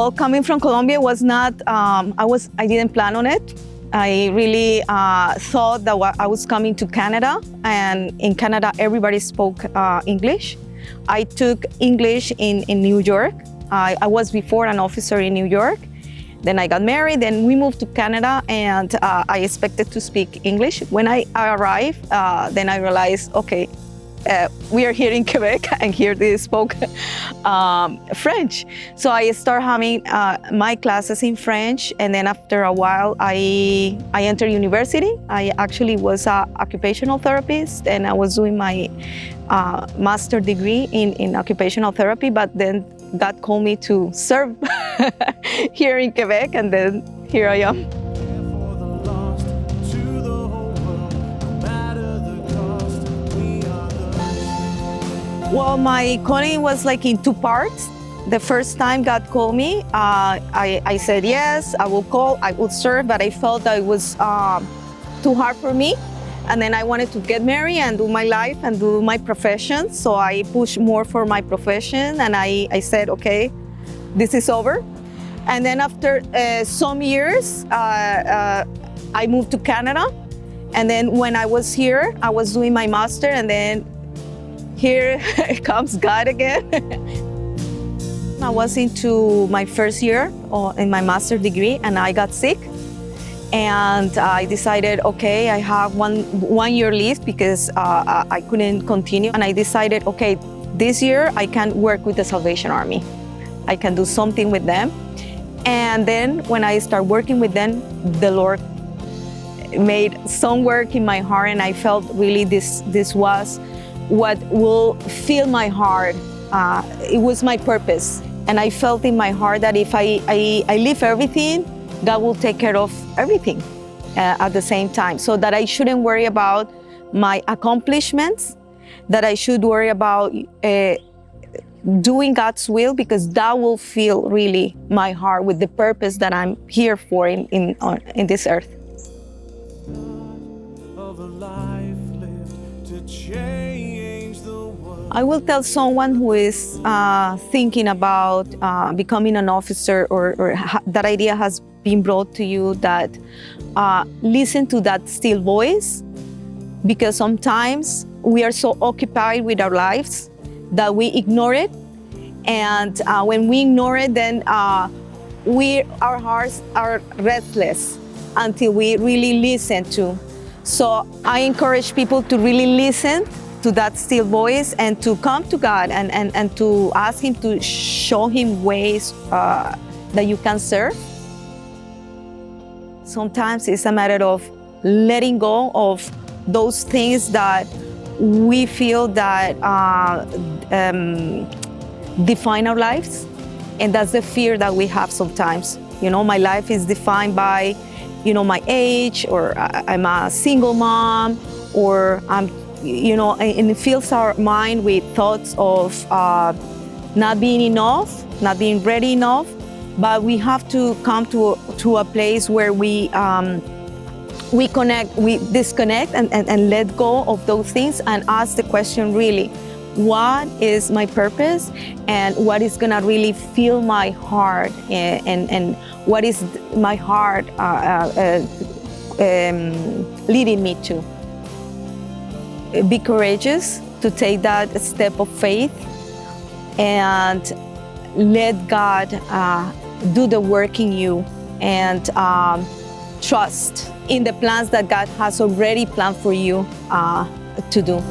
Well, coming from Colombia was not, I didn't plan on it. I really thought that I was coming to Canada, and in Canada, everybody spoke English. I took English in New York. I was before an officer in New York. Then I got married, then we moved to Canada, and I expected to speak English. When I arrived, then I realized, okay, we are here in Quebec, and here they spoke French. So I started having my classes in French, and then after a while, I entered university. I actually was an occupational therapist, and I was doing my master degree in occupational therapy, but then God called me to serve here in Quebec, and then here I am. Well, my calling was like in two parts. The first time God called me, I said yes, I will call, I will serve, but I felt that it was too hard for me. And then I wanted to get married and do my life and do my profession. So I pushed more for my profession, and I said, okay, this is over. And then after some years, I moved to Canada. And then when I was here, I was doing my master, and then here comes God again. I was into my first year in my master's degree, and I got sick. And I decided, okay, I have one year left because I couldn't continue. And I decided, okay, this year I can work with the Salvation Army. I can do something with them. And then when I started working with them, the Lord made some work in my heart, and I felt really this was what will fill my heart. It was my purpose. And I felt in my heart that if I leave everything, God will take care of everything at the same time. So that I shouldn't worry about my accomplishments, that I should worry about doing God's will, because that will fill really my heart with the purpose that I'm here for in this earth. I will tell someone who is thinking about becoming an officer, or that idea has been brought to you, that listen to that still voice, because sometimes we are so occupied with our lives that we ignore it. And when we ignore it, then our hearts are restless until we really listen to. So I encourage people to really listen to that still voice, and to come to God and to ask Him to show Him ways that you can serve. Sometimes it's a matter of letting go of those things that we feel that define our lives. And that's the fear that we have sometimes. You know, my life is defined by, my age, or I'm a single mom, or I'm, and it fills our mind with thoughts of not being enough, not being ready enough. But we have to come to a place where we connect, we disconnect, and let go of those things, and ask the question, really, what is my purpose, and what is gonna really fill my heart, and what is my heart leading me to? Be courageous to take that step of faith, and let God do the work in you, and trust in the plans that God has already planned for you to do.